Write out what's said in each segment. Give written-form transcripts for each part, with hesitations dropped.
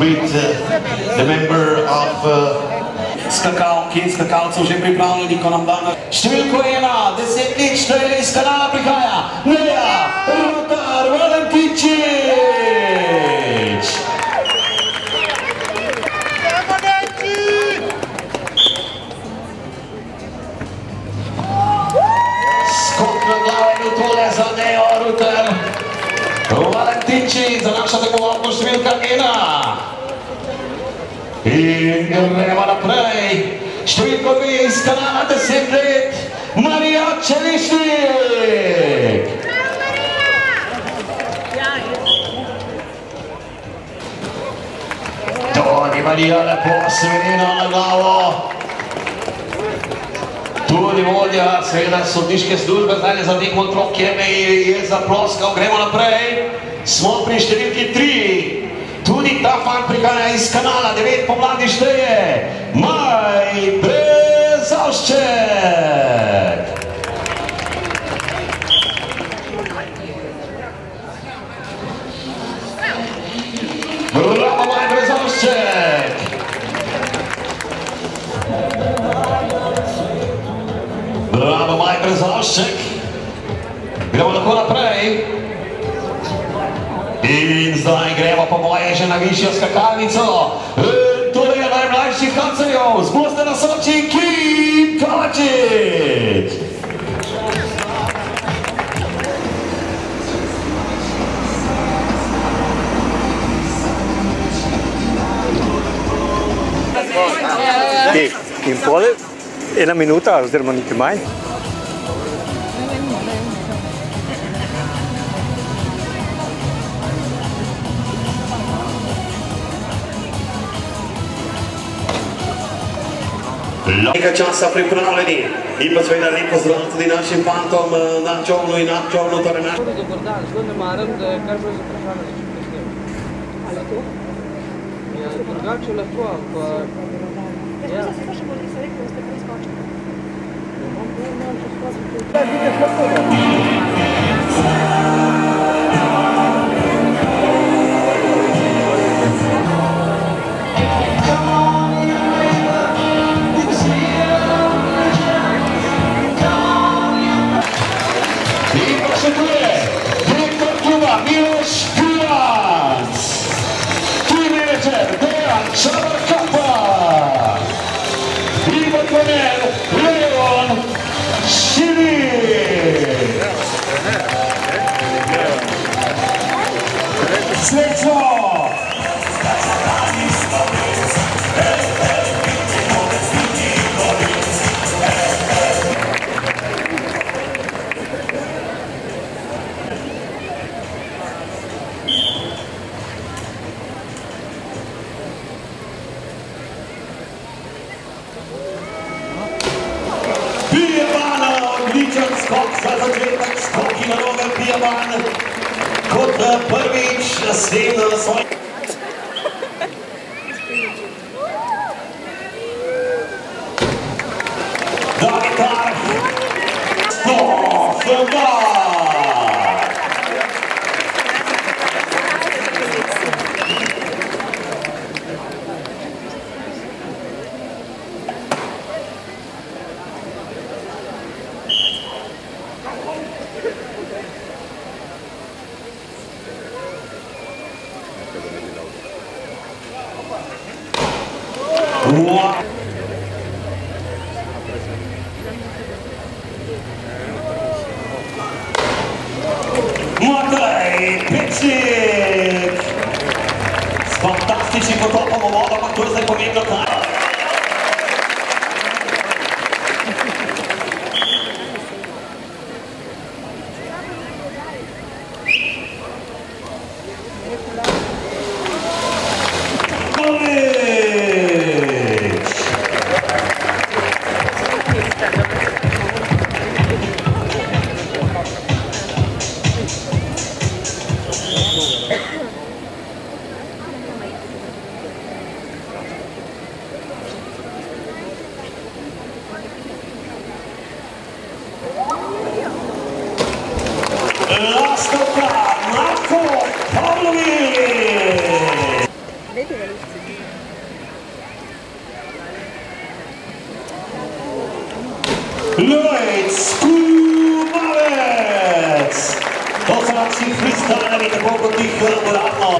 with the member of Skakalki in skakalcev že pripravljeni, ko nam danes številko 1, 10 let šteje iz Kanala prihaja Neja Rutar Valentičič. Skok na glavo je bil tole za Nejo Rutar Valentičič, za naša tekmovalko številka 1. In gremo naprej, številko 2 iz Kanala 10 let, Marija Čelišnik. Toni Marija lepo svinjena na glavo. Tudi vodja, seveda sodniške službe, zdaj za tekmo otrok, kjer me je zaploskal. Gremo naprej, smo pri številki 3. Tudi ta fant prihaja iz Kanala, 9 pomladi šteje, Maj Brezovšček. Bravo, Maj Brezovšček. Bravo, Maj Brezovšček. Gremo lahko naprej. In zdaj gremo po moje že na višjo skakalnico. Tole je najmlajših kancerjev z Mosta na Soči, Kim Kalačič. In pol, 1 minuta, oziroma nekaj manj. Nekaj časa pripravljeni in pa seveda lep pozdrav tudi našim fantom na čovnu in nad čovnu. Dobar dan, zelo ne maram, da je kar bolj zaprašala, da če presnem. Ali to? Ja, drugače lahko, ampak... Ja. Jaz sem še bolj, da se rekel, da ste preskočili. Imam če skočiti. Ja, vidiš lahko. Srećo! Odličen skok za začetek, skoki na noge Pijevan, kot prvič sled svoj. Davitar, Stofenga. Wow. Matej Pečnik s fantastičnim potopom v vodo, ampak to je zdaj pomembno kaj. Lloyd Skumavec! To so naši freestyleri, tako kot jih uradno.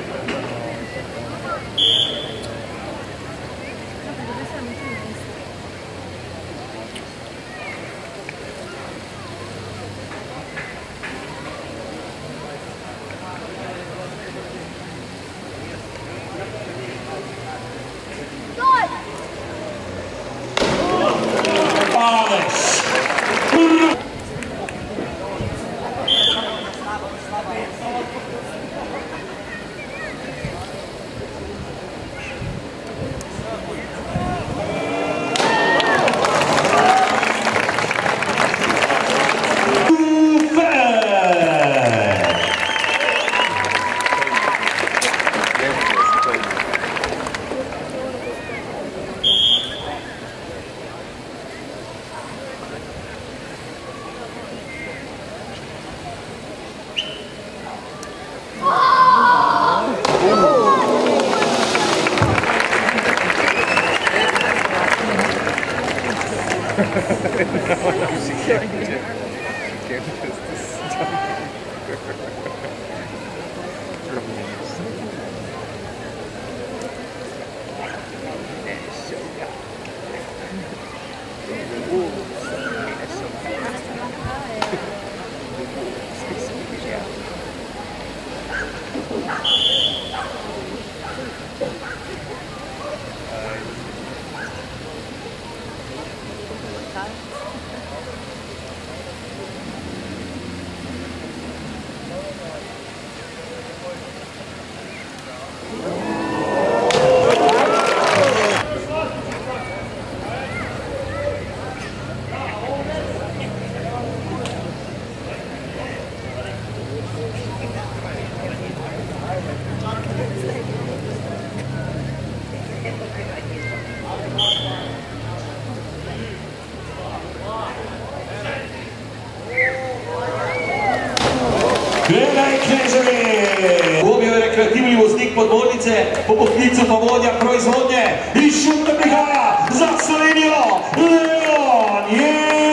Rekreativni voznik podvodnice, po poklicu pa vodja proizvodnje iz Šunta prihaja za Slovenijo, Leon Jenko!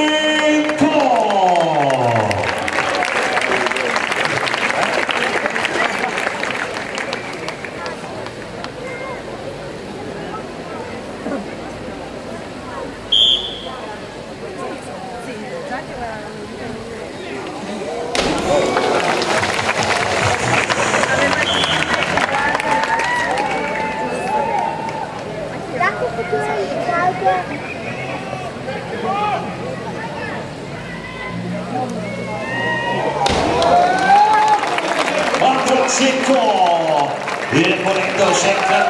Secco il ponendo sempre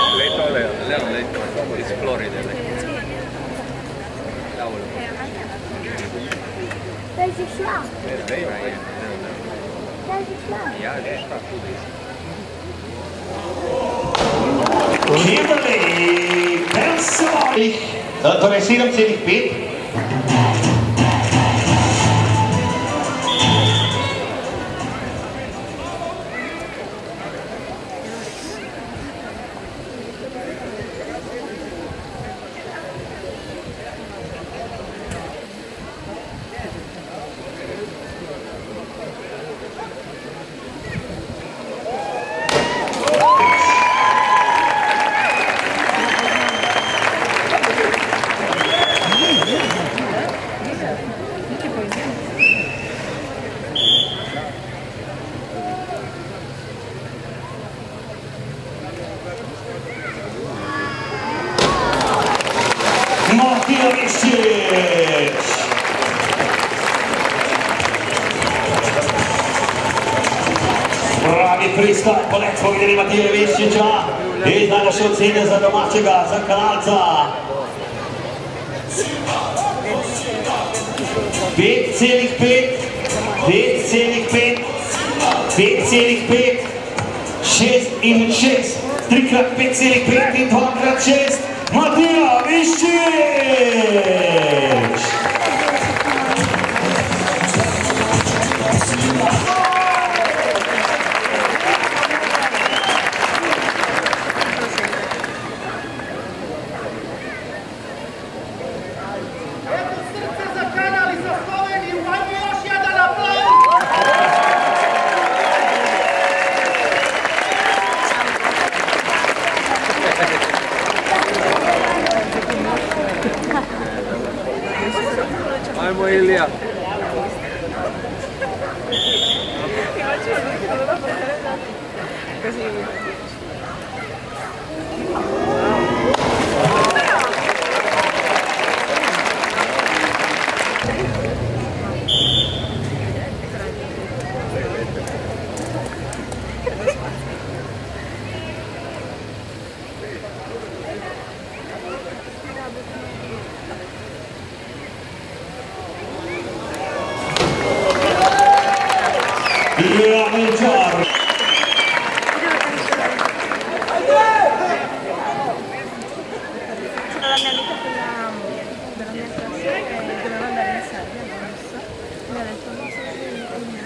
lei hanno detto esploride cavolo Dai si šla. ja, že šta tudi Kimberly Persson torej 7,5 Pravi freestyle polet smo videli Matije Veščiča in najboljše ocene za domačega, za Kanalca. 5,5, 5,5, 5,5, 6 in 6, 3x 5,5 in 2x6, Matija Veščič! Ajmo Ilija. La mia amica della mia classe doveva andare in Serbia, a Mosta, mi ha detto no, se devi venire con me.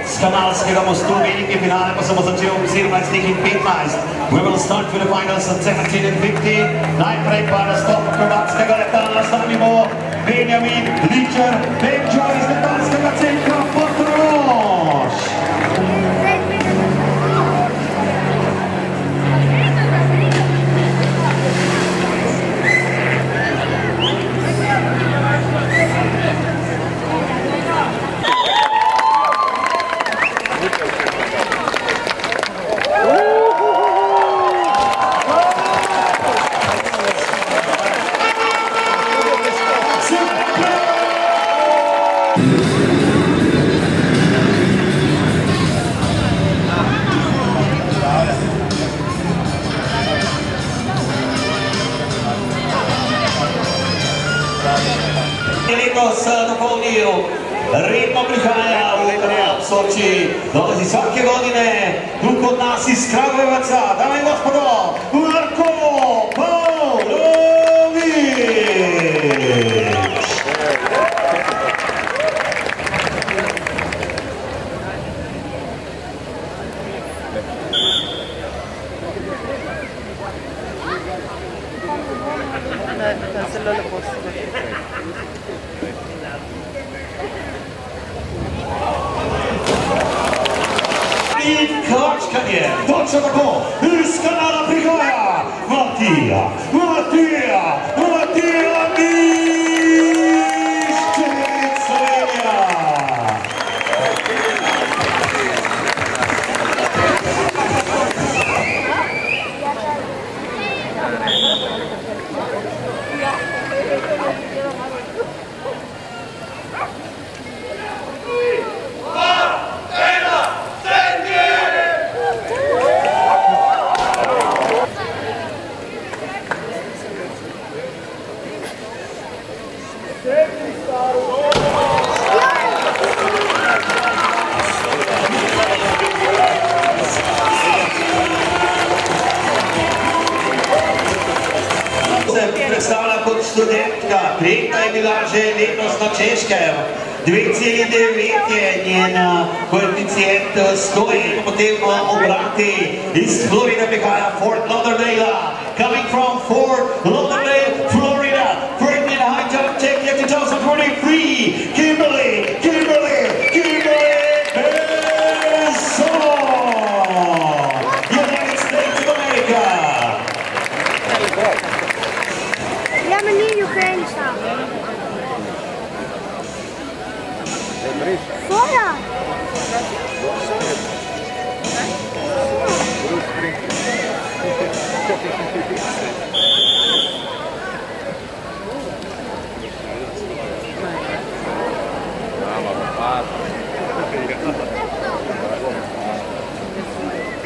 Z kanalskega mostu velike finale pa se bo začel v 17 in 15. We will start with the finals at 17 and 50. Najprej pa nastop hrvatskega letala, z nami bo Benjamin Ličer, Benjo iz letalskega centra Portorož. Letos napolnil redno prihaja v Kanal Soči. Dolazi svake godine tu kod nas iz Kragujevaca. Dame in gospodo, Marko Pavlović! zelo lepo se In klačkanje, točno tako, iz Kanala prihaja Matija Miščević Slovenija. Predstavlja kot študentka, tretja je bila že letos na Češkem, 2,9 je njen koeficient Skoki, potem obrati iz Florida prihaja Fort Lauderdale, coming from Fort Lauderdale, Florida, pregnant high jump check 2023, Kimberly Besso, United States of America. Ja, maar niet Oekraïnse. Soja.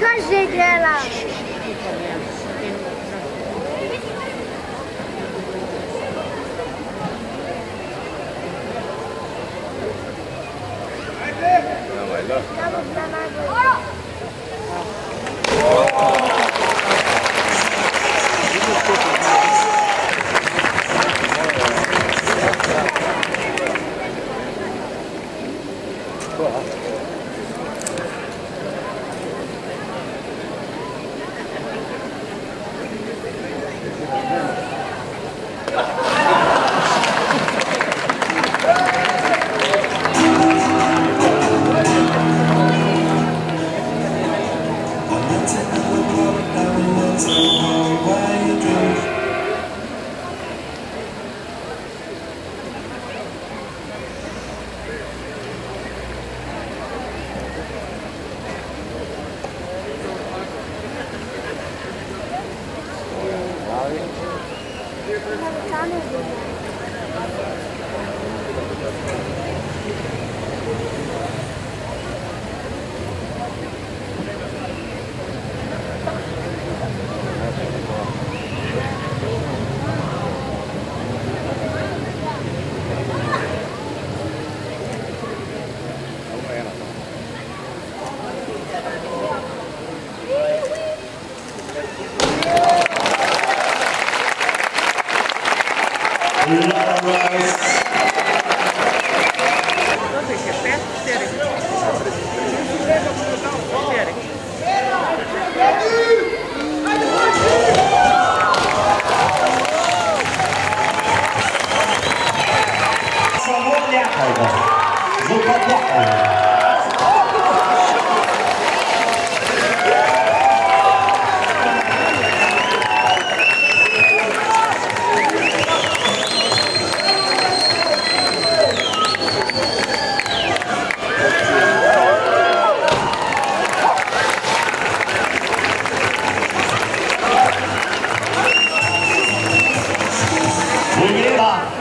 Kaže dela.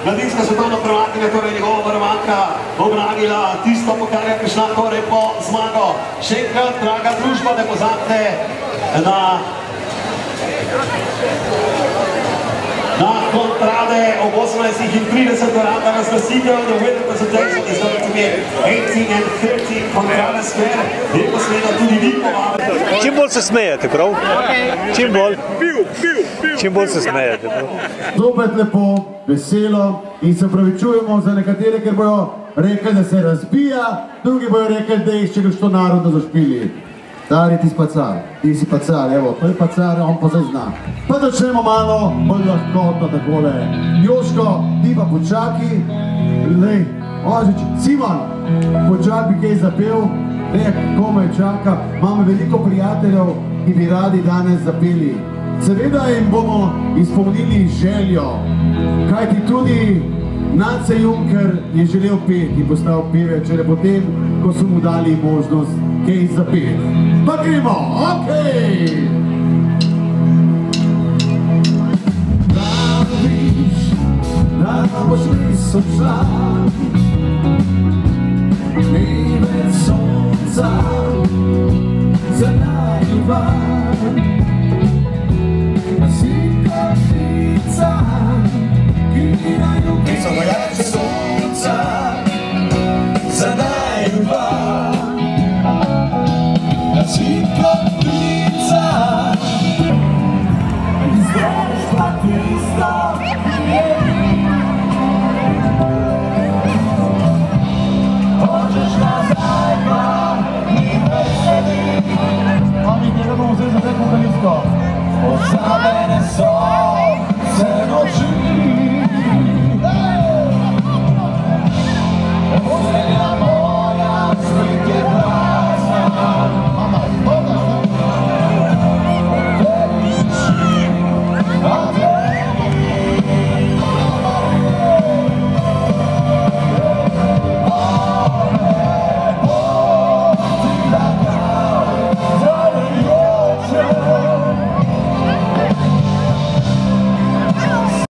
Mladinska svetovna prvakinja, torej njegova varovanka, obranila tisto, po kar je prišla torej po zmago. Še enkrat, draga družba, ne pozabite na kontrade ob 18:30 uradna razglasitev. The winner presentation is going to be 18 and 13 kontrade square. Lepo seveda tudi vi povabite. Čim bolj se smejete, prav? Čim bolj. Čim bolj se smejete, prav? Zopet lepo, veselo in se pravičujemo za nekatere, ker bojo rekli, da se razbija, drugi bojo rekli, da išče što narodno zašpili. Dari, ti si pa car, evo, to je pa car, on pa se zna. Pa začnemo malo, bolj lahkotno takole. Joško, ti pa počaki, lej, Ožič, Simon, počak bi kaj zapel, komaj čaka, imamo veliko prijateljev, ki bi radi danes zapeli. Seveda jim bomo izpolnili željo, kajti tudi Nace Junker je želel peti in postal pevec, šele potem, ko so mu dali možnost kaj zapeti. Pa gremo, okej! Praviš, da nam boš res odšla, ni več sonca, za nami van. Niso vojači sonca,